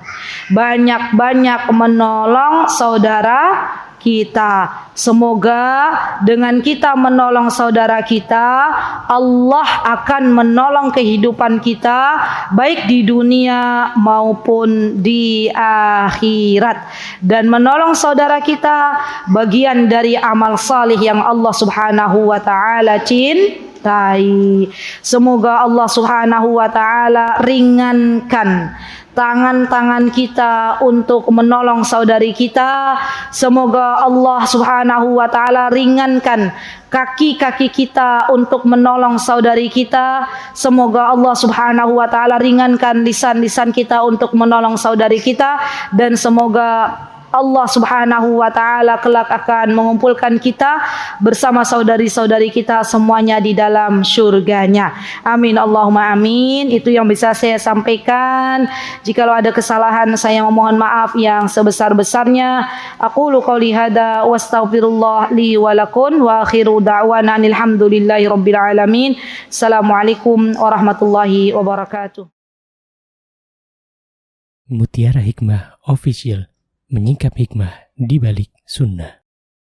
banyak-banyak menolong saudara kita. Semoga dengan kita menolong saudara kita, Allah akan menolong kehidupan kita baik di dunia maupun di akhirat. Dan menolong saudara kita bagian dari amal salih yang Allah Subhanahu wa taala cintai. Semoga Allah Subhanahu wa taala ringankan tangan-tangan kita untuk menolong saudari kita. Semoga Allah Subhanahu wa taala ringankan kaki-kaki kita untuk menolong saudari kita. Semoga Allah Subhanahu wa taala ringankan lisan-lisan kita untuk menolong saudari kita, dan semoga Allah Subhanahu wa taala kelak akan mengumpulkan kita bersama saudari-saudari kita semuanya di dalam surganya. Amin Allahumma amin. Itu yang bisa saya sampaikan. Jikalau ada kesalahan, saya memohon maaf yang sebesar-besarnya. Aqulu qouli hada wastaghfirullah li wa lakum wa akhiru da'wana alhamdulillahi rabbil alamin. Assalamualaikum warahmatullahi wabarakatuh. Mutiara Hikmah Official, menyingkap hikmah di balik sunnah.